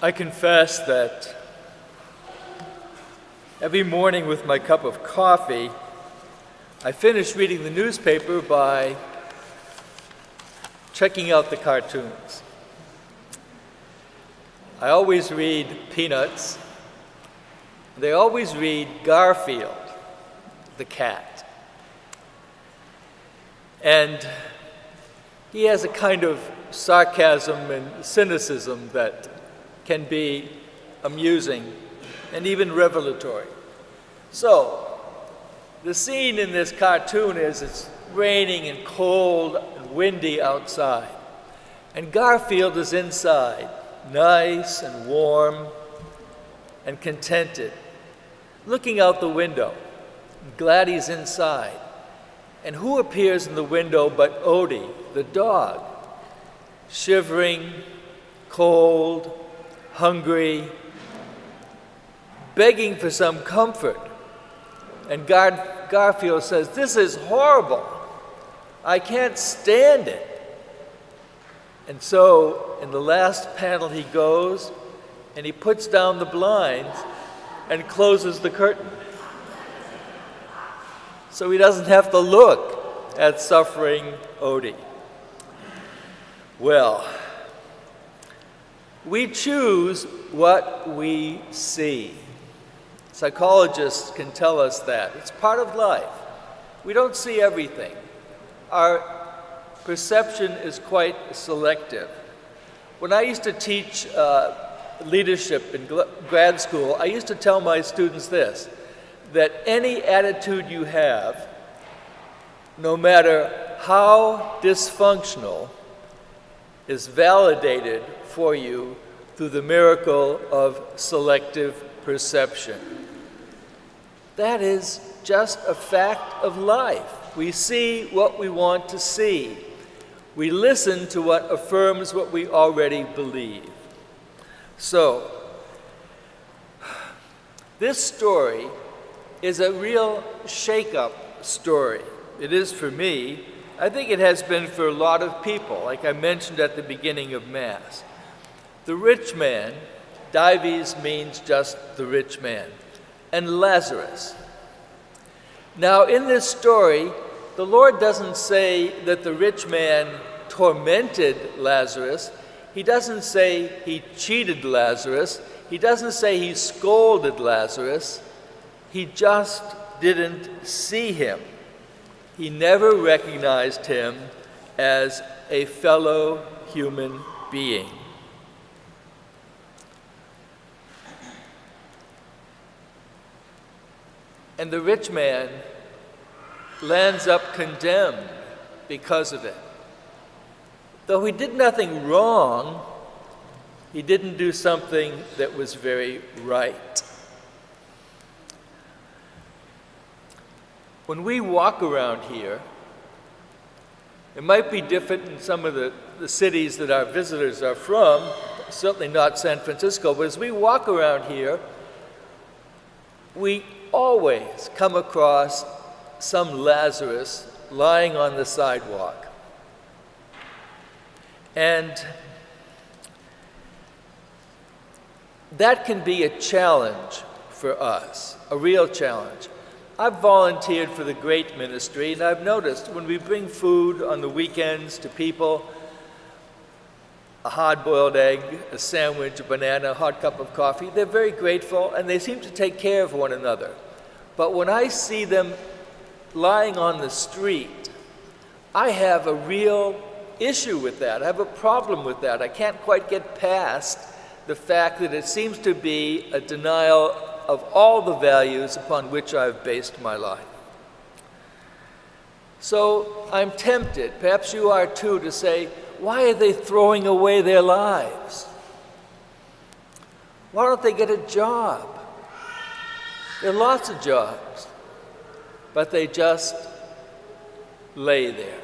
I confess that every morning with my cup of coffee, I finish reading the newspaper by checking out the cartoons. I always read Peanuts. They always read Garfield, the cat. And he has a kind of sarcasm and cynicism that can be amusing and even revelatory. So, the scene in this cartoon is it's raining and cold and windy outside. And Garfield is inside, nice and warm and contented, looking out the window, glad he's inside. And who appears in the window but Odie, the dog, shivering, cold, hungry, begging for some comfort. And Garfield says, "This is horrible. I can't stand it." And so in the last panel he goes and he puts down the blinds and closes the curtain. So he doesn't have to look at suffering Odie. Well, we choose what we see. Psychologists can tell us that. It's part of life. We don't see everything. Our perception is quite selective. When I used to teach leadership in grad school, I used to tell my students this, that any attitude you have, no matter how dysfunctional, is validated for you through the miracle of selective perception. That is just a fact of life. We see what we want to see. We listen to what affirms what we already believe. So, this story is a real shake-up story. It is for me. I think it has been for a lot of people, like I mentioned at the beginning of Mass. The rich man, Dives means just the rich man, and Lazarus. Now in this story, the Lord doesn't say that the rich man tormented Lazarus. He doesn't say he cheated Lazarus. He doesn't say he scolded Lazarus. He just didn't see him. He never recognized him as a fellow human being. And the rich man lands up condemned because of it. Though he did nothing wrong, he didn't do something that was very right. When we walk around here, it might be different in some of the cities that our visitors are from, certainly not San Francisco, but as we walk around here, we always come across some Lazarus lying on the sidewalk. And that can be a challenge for us, a real challenge. I've volunteered for the Great Ministry, and I've noticed when we bring food on the weekends to people, a hard-boiled egg, a sandwich, a banana, a hot cup of coffee, they're very grateful, and they seem to take care of one another. But when I see them lying on the street, I have a real issue with that. I have a problem with that. I can't quite get past the fact that it seems to be a denial of all the values upon which I've based my life. So I'm tempted, perhaps you are too, to say, why are they throwing away their lives? Why don't they get a job? There are lots of jobs, but they just lay there.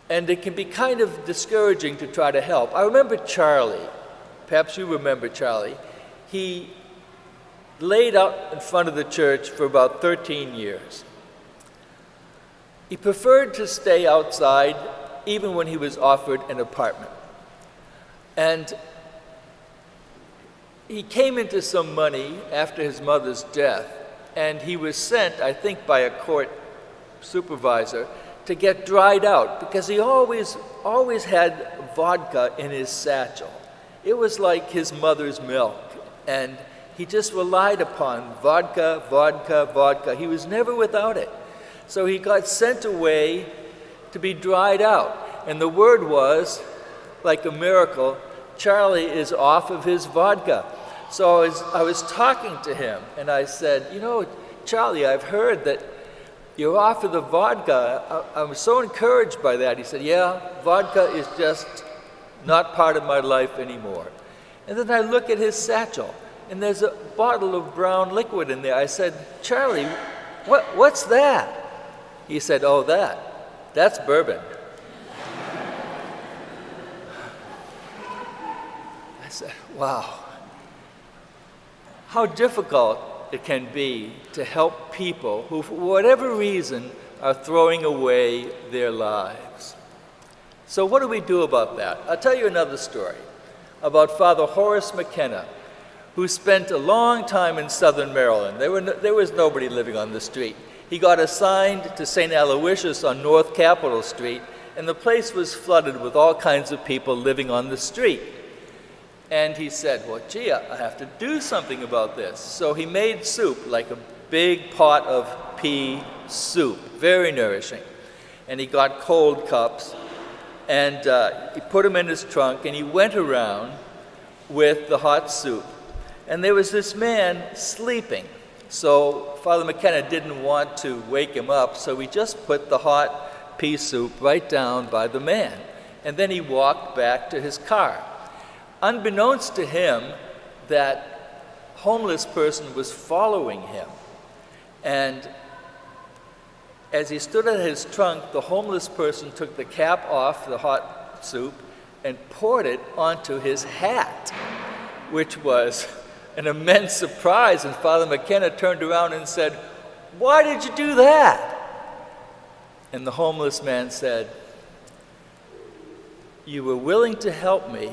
And it can be kind of discouraging to try to help. I remember Charlie. Perhaps you remember Charlie. He laid out in front of the church for about 13 years. He preferred to stay outside even when he was offered an apartment. And he came into some money after his mother's death, and he was sent, I think, by a court supervisor to get dried out because he always had vodka in his satchel. It was like his mother's milk, and he just relied upon vodka, vodka, vodka. He was never without it. So he got sent away to be dried out. And the word was, like a miracle, Charlie is off of his vodka. So I was talking to him, and I said, you know, Charlie, I've heard that you're off of the vodka. I was so encouraged by that. He said, yeah, vodka is just not part of my life anymore. And then I look at his satchel, and there's a bottle of brown liquid in there. I said, Charlie, what's that? He said, oh, that's bourbon. I said, wow. How difficult it can be to help people who, for whatever reason, are throwing away their lives. So what do we do about that? I'll tell you another story about Father Horace McKenna, who spent a long time in southern Maryland. There was nobody living on the street. He got assigned to St. Aloysius on North Capitol Street, and the place was flooded with all kinds of people living on the street. And he said, well, gee, I have to do something about this. So he made soup, like a big pot of pea soup, very nourishing. And he got cold cups, and he put them in his trunk, and he went around with the hot soup. And there was this man sleeping. So Father McKenna didn't want to wake him up, so he just put the hot pea soup right down by the man. And then he walked back to his car. Unbeknownst to him, that homeless person was following him. And as he stood at his trunk, the homeless person took the cap off the hot soup and poured it onto his hat, which was an immense surprise. And Father McKenna turned around and said, why did you do that? And the homeless man said, you were willing to help me,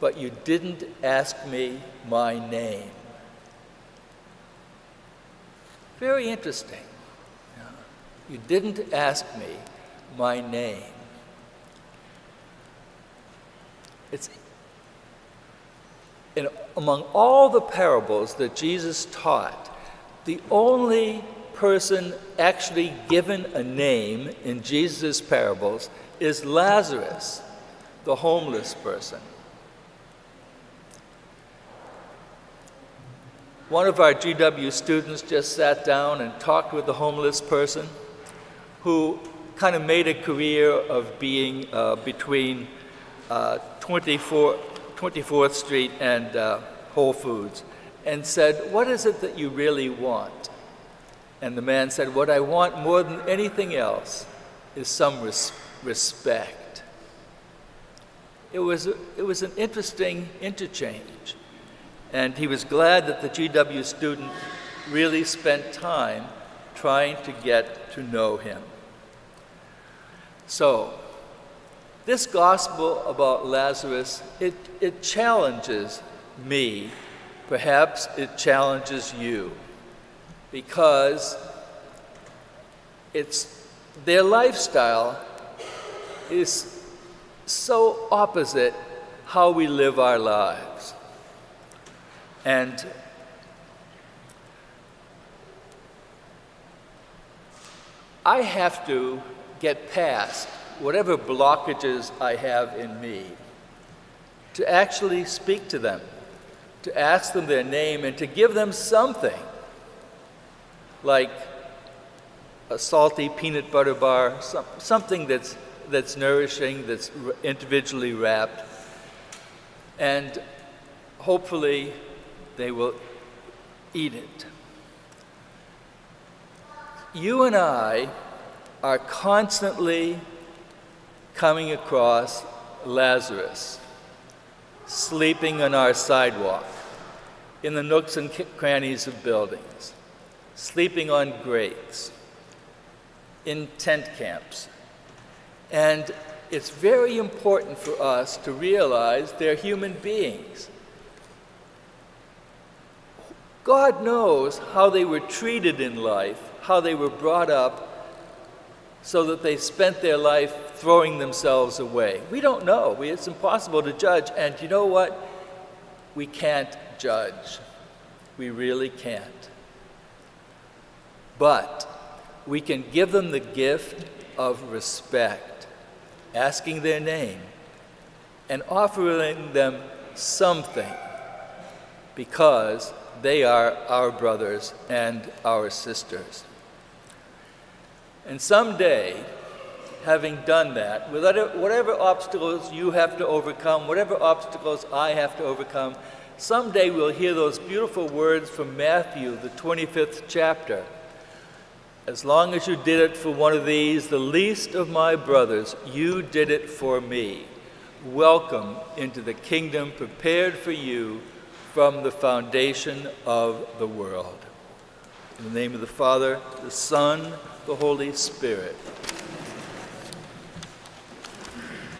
but you didn't ask me my name. Very interesting. You didn't ask me my name. Among all the parables that Jesus taught, the only person actually given a name in Jesus' parables is Lazarus, the homeless person. One of our GW students just sat down and talked with a homeless person who kind of made a career of being between 24th Street and Whole Foods, and said, what is it that you really want? And the man said, what I want more than anything else is some respect. It was an interesting interchange. And he was glad that the GW student really spent time trying to get to know him. So, this gospel about Lazarus, it challenges me. Perhaps it challenges you, because their lifestyle is so opposite how we live our lives. And I have to get past whatever blockages I have in me to actually speak to them, to ask them their name, and to give them something, like a salty peanut butter bar, something that's nourishing, that's individually wrapped, and hopefully they will eat it. You and I are constantly coming across Lazarus sleeping on our sidewalk, in the nooks and crannies of buildings, sleeping on grates, in tent camps. And it's very important for us to realize they're human beings. God knows how they were treated in life, how they were brought up, so that they spent their life throwing themselves away. We don't know. It's impossible to judge. And you know what? We can't judge. We really can't. But we can give them the gift of respect, asking their name, and offering them something, because they are our brothers and our sisters. And someday, having done that, whatever obstacles you have to overcome, whatever obstacles I have to overcome, someday we'll hear those beautiful words from Matthew, the 25th chapter. As long as you did it for one of these, the least of my brothers, you did it for me. Welcome into the kingdom prepared for you from the foundation of the world. In the name of the Father, the Son, the Holy Spirit.